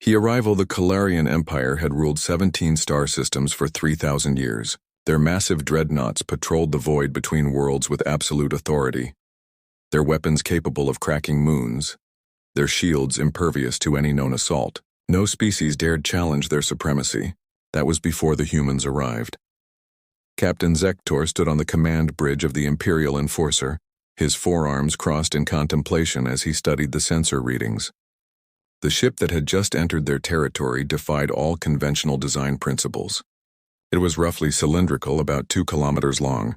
The Galactic Empire had ruled 17 star systems for 3,000 years. Their massive dreadnoughts patrolled the void between worlds with absolute authority. Their weapons capable of cracking moons. Their shields impervious to any known assault. No species dared challenge their supremacy. That was before the humans arrived. Captain Zektor stood on the command bridge of the Imperial Enforcer, his forearms crossed in contemplation as he studied the sensor readings. The ship that had just entered their territory defied all conventional design principles. It was roughly cylindrical, about 2 kilometers long,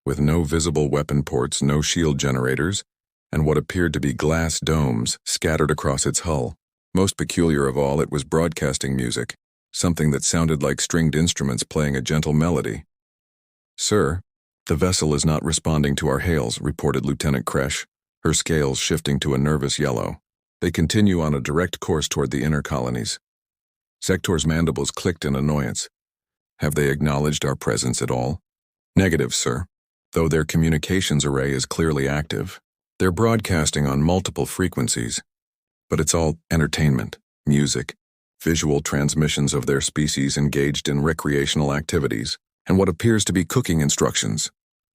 with no visible weapon ports, no shield generators, and what appeared to be glass domes scattered across its hull. Most peculiar of all, it was broadcasting music, something that sounded like stringed instruments playing a gentle melody. "Sir, the vessel is not responding to our hails," reported Lieutenant Kresh, her scales shifting to a nervous yellow. "They continue on a direct course toward the inner colonies." Zektor's mandibles clicked in annoyance. "Have they acknowledged our presence at all?" "Negative, sir. Though their communications array is clearly active. They're broadcasting on multiple frequencies. But it's all entertainment, music, visual transmissions of their species engaged in recreational activities, and what appears to be cooking instructions."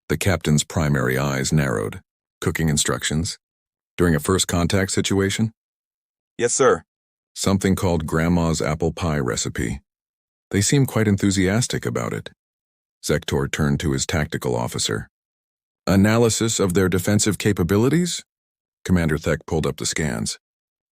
The captain's primary eyes narrowed. "Cooking instructions? During a first contact situation?" "Yes, sir." "Something called Grandma's apple pie recipe. They seem quite enthusiastic about it." Zektor turned to his tactical officer. "Analysis of their defensive capabilities?" Commander Thek pulled up the scans.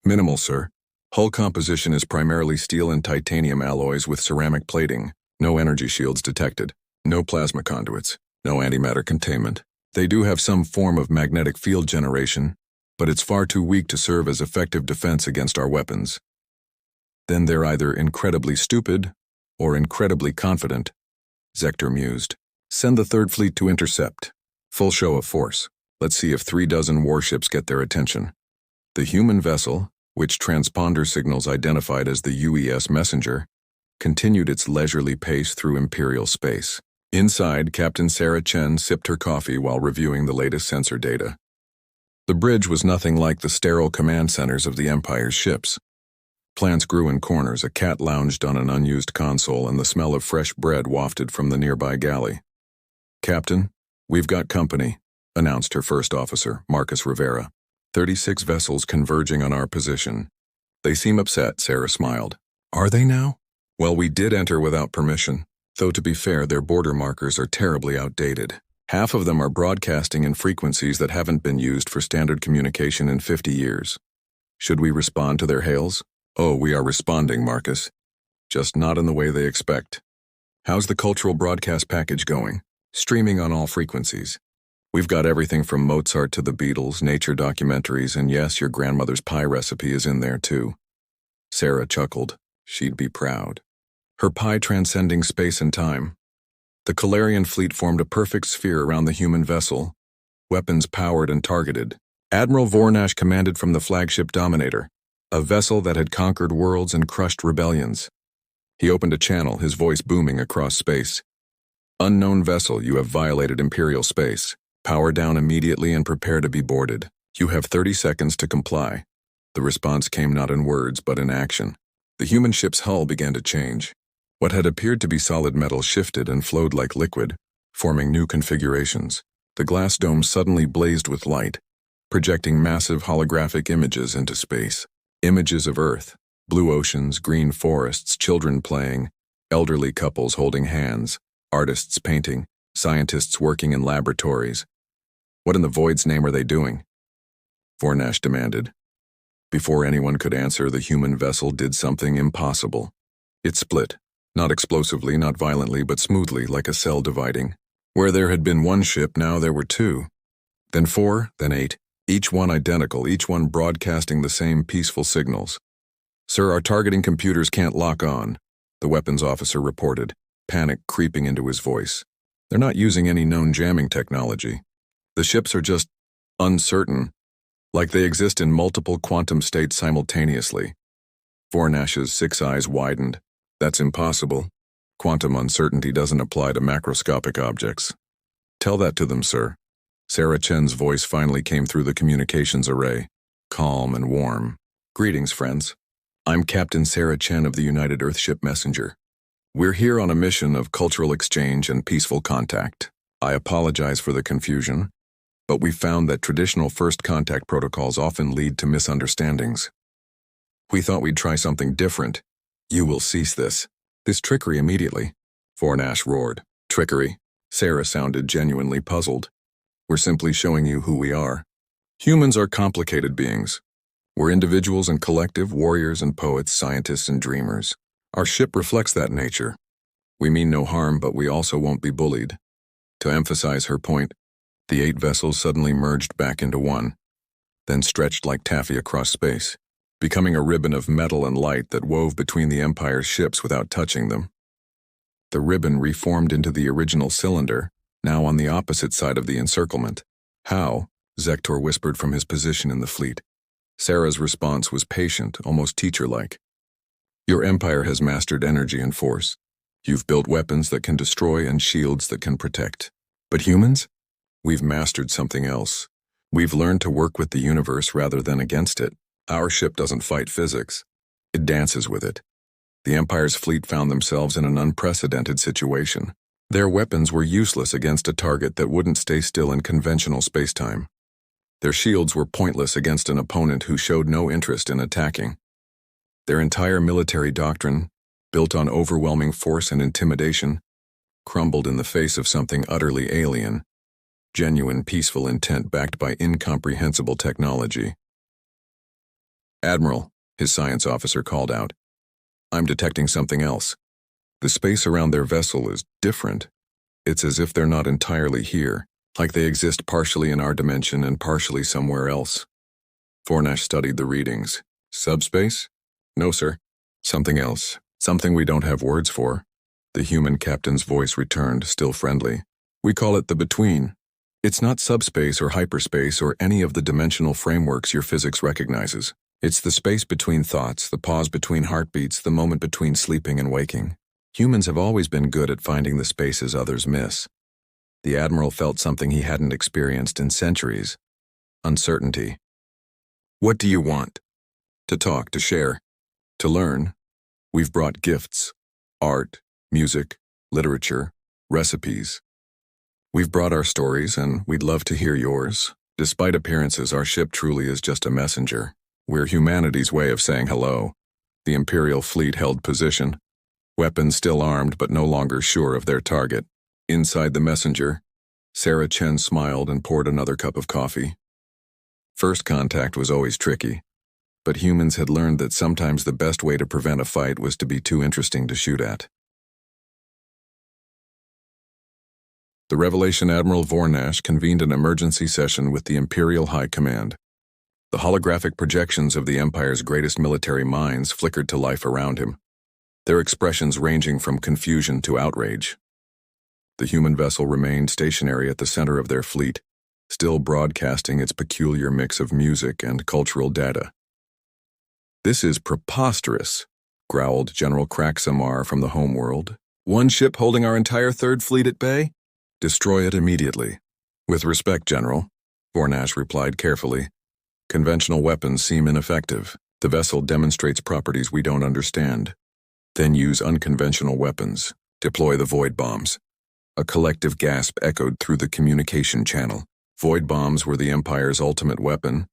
"Minimal, sir. Hull composition is primarily steel and titanium alloys with ceramic plating. No energy shields detected. No plasma conduits. No antimatter containment. They do have some form of magnetic field generation, but it's far too weak to serve as effective defense against our weapons." "Then they're either incredibly stupid or incredibly confident," Zektor mused. "Send the Third Fleet to intercept. Full show of force. Let's see if 3 dozen warships get their attention." The human vessel, which transponder signals identified as the UES Messenger, continued its leisurely pace through Imperial space. Inside, Captain Sarah Chen sipped her coffee while reviewing the latest sensor data. The bridge was nothing like the sterile command centers of the Empire's ships. Plants grew in corners, a cat lounged on an unused console, and the smell of fresh bread wafted from the nearby galley. "Captain, we've got company," announced her first officer, Marcus Rivera. 36 vessels converging on our position." "They seem upset," Sarah smiled. "Are they now?" "Well, we did enter without permission, though to be fair, their border markers are terribly outdated. Half of them are broadcasting in frequencies that haven't been used for standard communication in 50 years. Should we respond to their hails?" "Oh, we are responding, Marcus. Just not in the way they expect." "How's the cultural broadcast package going? Streaming on all frequencies." "We've got everything from Mozart to the Beatles, nature documentaries, and yes, your grandmother's pie recipe is in there too." Sarah chuckled. She'd be proud. Her pie transcending space and time. The Galactic fleet formed a perfect sphere around the human vessel, weapons powered and targeted. Admiral Vornash commanded from the flagship Dominator, a vessel that had conquered worlds and crushed rebellions. He opened a channel, his voice booming across space. "Unknown vessel, you have violated Imperial space. Power down immediately and prepare to be boarded. You have 30 seconds to comply." The response came not in words, but in action. The human ship's hull began to change. What had appeared to be solid metal shifted and flowed like liquid, forming new configurations. The glass dome suddenly blazed with light, projecting massive holographic images into space. Images of Earth, blue oceans, green forests, children playing, elderly couples holding hands, artists painting, scientists working in laboratories. "What in the void's name are they doing?" Vornash demanded. Before anyone could answer, the human vessel did something impossible. It split, not explosively, not violently, but smoothly, like a cell dividing. Where there had been 1 ship, now there were 2. Then 4, then 8. Each one identical, each one broadcasting the same peaceful signals. "Sir, our targeting computers can't lock on," the weapons officer reported, panic creeping into his voice. "They're not using any known jamming technology. The ships are just uncertain, like they exist in multiple quantum states simultaneously." Vornash's 6 eyes widened. "That's impossible. Quantum uncertainty doesn't apply to macroscopic objects." "Tell that to them, sir." Sarah Chen's voice finally came through the communications array, calm and warm. "Greetings, friends. I'm Captain Sarah Chen of the United Earthship Messenger. We're here on a mission of cultural exchange and peaceful contact. I apologize for the confusion, but we found that traditional first contact protocols often lead to misunderstandings. We thought we'd try something different. You will cease this trickery immediately. Vornash roared. Trickery? Sarah sounded genuinely puzzled. We're simply showing you who we are. Humans are complicated beings. We're individuals and collective, warriors and poets, scientists and dreamers. Our ship reflects that nature. We mean no harm, but we also won't be bullied. To emphasize her point, the 8 vessels suddenly merged back into one, then stretched like taffy across space, becoming a ribbon of metal and light that wove between the Empire's ships without touching them. The ribbon reformed into the original cylinder, now on the opposite side of the encirclement. How? Zektor whispered from his position in the fleet. Sarah's response was patient, almost teacher-like. Your empire has mastered energy and force. You've built weapons that can destroy and shields that can protect. But humans? We've mastered something else. We've learned to work with the universe rather than against it. Our ship doesn't fight physics. It dances with it. The Empire's fleet found themselves in an unprecedented situation. Their weapons were useless against a target that wouldn't stay still in conventional spacetime. Their shields were pointless against an opponent who showed no interest in attacking. Their entire military doctrine, built on overwhelming force and intimidation, crumbled in the face of something utterly alien, genuine peaceful intent backed by incomprehensible technology. Admiral, his science officer called out. I'm detecting something else. The space around their vessel is different. It's as if they're not entirely here. Like they exist partially in our dimension and partially somewhere else. Vornash studied the readings. Subspace? No, sir. Something else. Something we don't have words for. The human captain's voice returned, still friendly. We call it the between. It's not subspace or hyperspace or any of the dimensional frameworks your physics recognizes. It's the space between thoughts, the pause between heartbeats, the moment between sleeping and waking. Humans have always been good at finding the spaces others miss. The Admiral felt something he hadn't experienced in centuries. Uncertainty. What do you want? To talk, to share, to learn. We've brought gifts, art, music, literature, recipes. We've brought our stories, and we'd love to hear yours. Despite appearances, our ship truly is just a messenger. We're humanity's way of saying hello. The Imperial fleet held position, weapons still armed but no longer sure of their target. Inside the messenger, Sarah Chen smiled and poured another cup of coffee. First contact was always tricky, but humans had learned that sometimes the best way to prevent a fight was to be too interesting to shoot at. The Revelation Admiral Vornash convened an emergency session with the Imperial High Command. The holographic projections of the Empire's greatest military minds flickered to life around him, their expressions ranging from confusion to outrage. The human vessel remained stationary at the center of their fleet, still broadcasting its peculiar mix of music and cultural data. This is preposterous, growled General Kraxamar from the homeworld. One ship holding our entire third fleet at bay? Destroy it immediately. With respect, General, Vornash replied carefully. Conventional weapons seem ineffective. The vessel demonstrates properties we don't understand. Then use unconventional weapons. Deploy the void bombs. A collective gasp echoed through the communication channel. Void bombs were the Empire's ultimate weapon,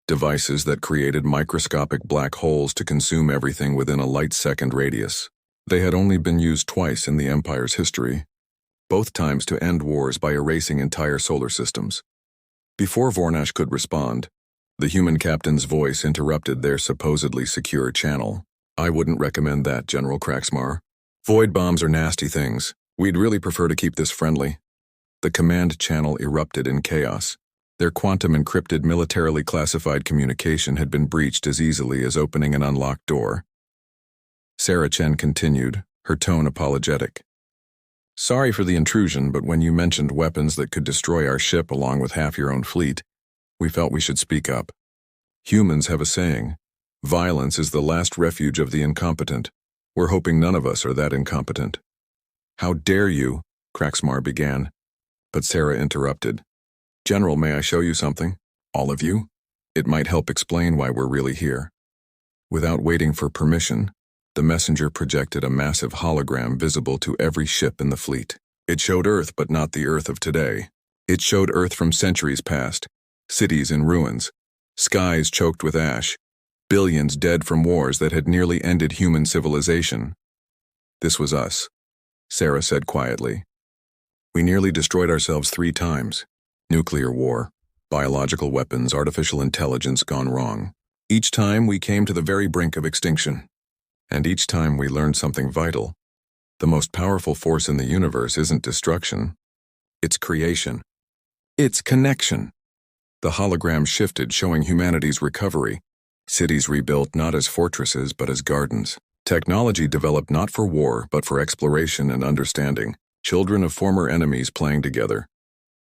devices that created microscopic black holes to consume everything within a light-second radius. They had only been used twice in the Empire's history, both times to end wars by erasing entire solar systems. Before Vornash could respond, the human captain's voice interrupted their supposedly secure channel. I wouldn't recommend that, General Kraxmar. Void bombs are nasty things. We'd really prefer to keep this friendly. The command channel erupted in chaos. Their quantum-encrypted, militarily classified communication had been breached as easily as opening an unlocked door. Sarah Chen continued, her tone apologetic. Sorry for the intrusion, but when you mentioned weapons that could destroy our ship along with half your own fleet, we felt we should speak up. Humans have a saying, violence is the last refuge of the incompetent. We're hoping none of us are that incompetent. How dare you, Kraxmar began, but Sarah interrupted. General, may I show you something? All of you? It might help explain why we're really here. Without waiting for permission, the messenger projected a massive hologram visible to every ship in the fleet. It showed Earth, but not the Earth of today. It showed Earth from centuries past, cities in ruins, skies choked with ash, billions dead from wars that had nearly ended human civilization. This was us, Sarah said quietly. We nearly destroyed ourselves 3 times. Nuclear war, biological weapons, artificial intelligence gone wrong. Each time we came to the very brink of extinction. And each time we learned something vital. The most powerful force in the universe isn't destruction. It's creation. It's connection. The hologram shifted, showing humanity's recovery. Cities rebuilt not as fortresses but as gardens. Technology developed not for war but for exploration and understanding. Children of former enemies playing together.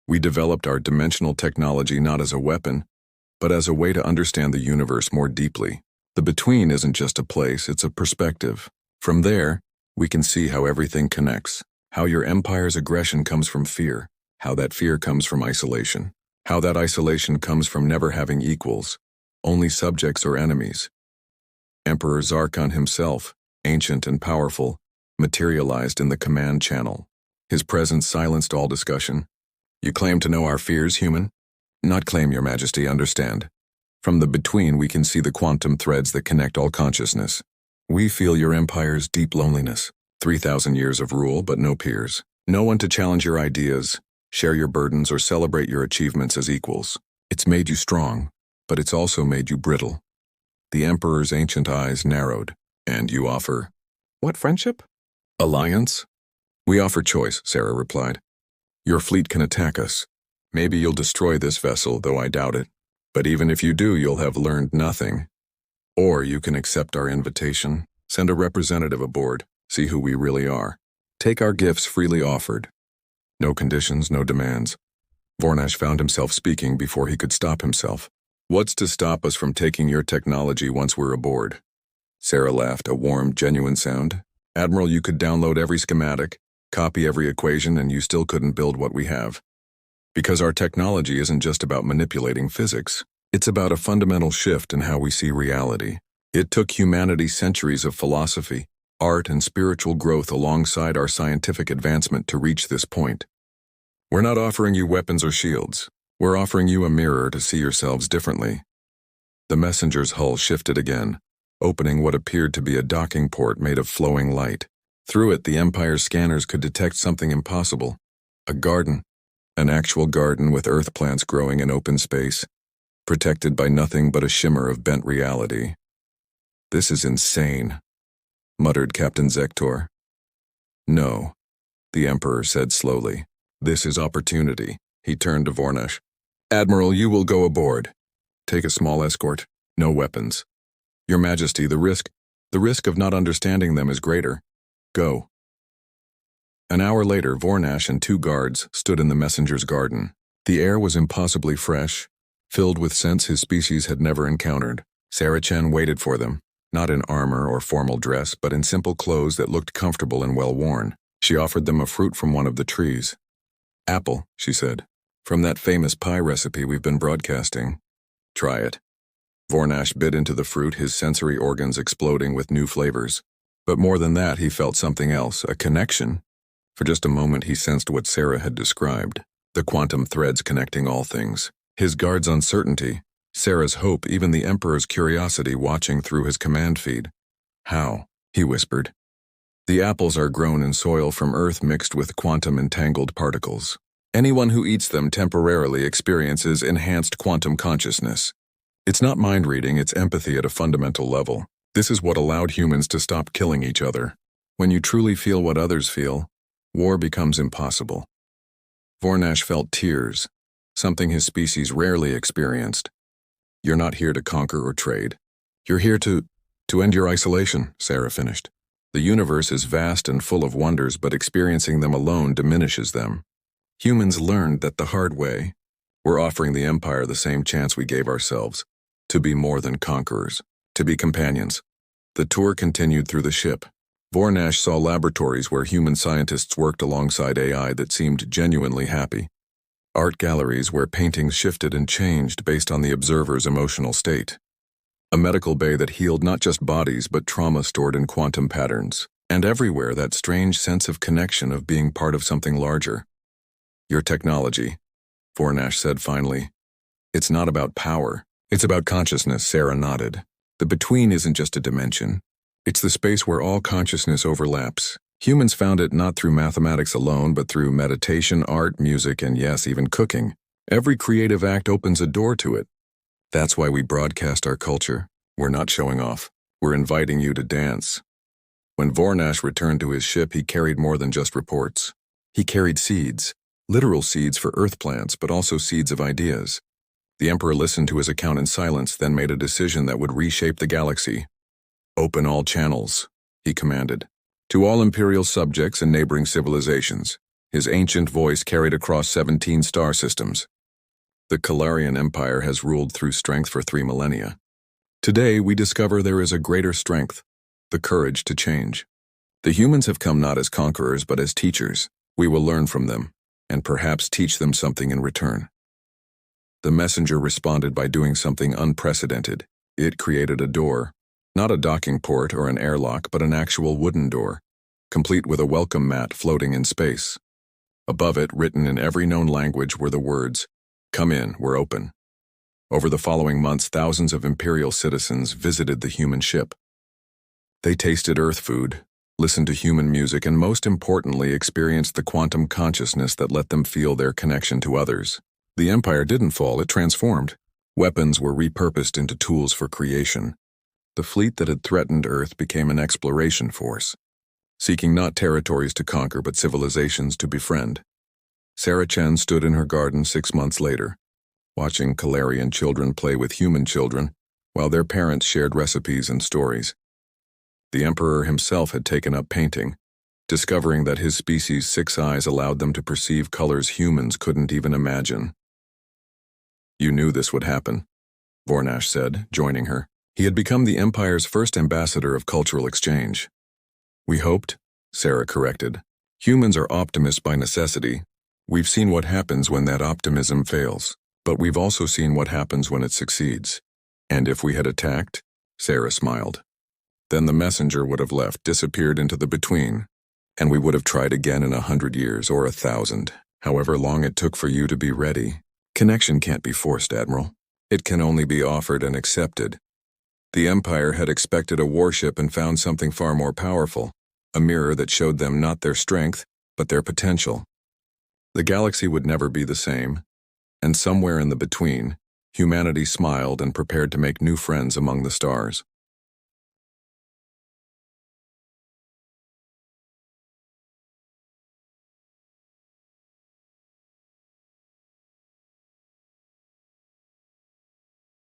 We developed our dimensional technology not as a weapon, but as a way to understand the universe more deeply. The between isn't just a place, it's a perspective. From there, we can see how everything connects, how your empire's aggression comes from fear, how that fear comes from isolation, how that isolation comes from never having equals, only subjects or enemies. Emperor Zarkon himself, ancient and powerful, materialized in the command channel. His presence silenced all discussion. You claim to know our fears, human? Not claim, your majesty, understand. From the between we can see the quantum threads that connect all consciousness. We feel your empire's deep loneliness. 3,000 years of rule, but no peers. No one to challenge your ideas, share your burdens, or celebrate your achievements as equals. It's made you strong, but it's also made you brittle. The emperor's ancient eyes narrowed. And you offer, what friendship? Alliance? We offer choice, Sarah replied. Your fleet can attack us. Maybe you'll destroy this vessel, though I doubt it. But even if you do, you'll have learned nothing. Or you can accept our invitation, send a representative aboard, see who we really are. Take our gifts freely offered. No conditions, no demands. Vornash found himself speaking before he could stop himself. What's to stop us from taking your technology once we're aboard? Sarah laughed, a warm, genuine sound. Admiral, you could download every schematic, copy every equation, and you still couldn't build what we have. Because our technology isn't just about manipulating physics. It's about a fundamental shift in how we see reality. It took humanity centuries of philosophy, art, and spiritual growth alongside our scientific advancement to reach this point. We're not offering you weapons or shields. We're offering you a mirror to see yourselves differently. The messenger's hull shifted again, opening what appeared to be a docking port made of flowing light. Through it, the Empire's scanners could detect something impossible. A garden. An actual garden with earth plants growing in open space, protected by nothing but a shimmer of bent reality. This is insane, muttered Captain Zektor. No, the Emperor said slowly. This is opportunity. He turned to Vornash. Admiral, you will go aboard. Take a small escort, no weapons. Your Majesty, the risk of not understanding them is greater. Go. An hour later, Vornash and 2 guards stood in the messenger's garden. The air was impossibly fresh, filled with scents his species had never encountered. Sarah Chen waited for them, not in armor or formal dress, but in simple clothes that looked comfortable and well-worn. She offered them a fruit from one of the trees. Apple, she said, from that famous pie recipe we've been broadcasting. Try it. Vornash bit into the fruit, his sensory organs exploding with new flavors. But more than that, he felt something else, a connection. For just a moment, he sensed what Sarah had described, the quantum threads connecting all things. His guard's uncertainty, Sarah's hope, even the Emperor's curiosity watching through his command feed. How? He whispered. The apples are grown in soil from Earth mixed with quantum-entangled particles. Anyone who eats them temporarily experiences enhanced quantum consciousness. It's not mind-reading, it's empathy at a fundamental level. This is what allowed humans to stop killing each other. When you truly feel what others feel, war becomes impossible. Vornash felt tears, something his species rarely experienced. You're not here to conquer or trade. You're here to end your isolation, Sarah finished. The universe is vast and full of wonders, but experiencing them alone diminishes them. Humans learned that the hard way. We're offering the Empire the same chance we gave ourselves, to be more than conquerors, to be companions. The tour continued through the ship. Vornash saw laboratories where human scientists worked alongside AI that seemed genuinely happy. Art galleries where paintings shifted and changed based on the observer's emotional state. A medical bay that healed not just bodies but trauma stored in quantum patterns. And everywhere that strange sense of connection of being part of something larger. Your technology, Vornash said finally. It's not about power. It's about consciousness, Sarah nodded. The between isn't just a dimension. It's the space where all consciousness overlaps. Humans found it not through mathematics alone, but through meditation, art, music, and yes, even cooking. Every creative act opens a door to it. That's why we broadcast our culture. We're not showing off. We're inviting you to dance. When Vornash returned to his ship, he carried more than just reports. He carried seeds, literal seeds for Earth plants, but also seeds of ideas. The Emperor listened to his account in silence, then made a decision that would reshape the galaxy. Open all channels, he commanded. To all Imperial subjects and neighboring civilizations. His ancient voice carried across 17 star systems. The Galactic Empire has ruled through strength for 3 millennia. Today, we discover there is a greater strength, the courage to change. The humans have come not as conquerors, but as teachers. We will learn from them, and perhaps teach them something in return. The messenger responded by doing something unprecedented. It created a door. Not a docking port or an airlock, but an actual wooden door, complete with a welcome mat floating in space. Above it, written in every known language, were the words, "Come in, we're open." Over the following months, thousands of Imperial citizens visited the human ship. They tasted Earth food, listened to human music, and most importantly, experienced the quantum consciousness that let them feel their connection to others. The Empire didn't fall, it transformed. Weapons were repurposed into tools for creation. The fleet that had threatened Earth became an exploration force, seeking not territories to conquer but civilizations to befriend. Sarah Chen stood in her garden 6 months later, watching Galarian children play with human children, while their parents shared recipes and stories. The Emperor himself had taken up painting, discovering that his species' 6 eyes allowed them to perceive colors humans couldn't even imagine. You knew this would happen, Vornash said, joining her. He had become the Empire's first ambassador of cultural exchange. We hoped, Sarah corrected. Humans are optimists by necessity. We've seen what happens when that optimism fails, but we've also seen what happens when it succeeds. And if we had attacked? Sarah smiled. Then the messenger would have left, disappeared into the between, and we would have tried again in 100 years or 1,000, however long it took for you to be ready. Connection can't be forced, Admiral. It can only be offered and accepted. The Empire had expected a warship and found something far more powerful, a mirror that showed them not their strength, but their potential. The galaxy would never be the same, and somewhere in the between, humanity smiled and prepared to make new friends among the stars.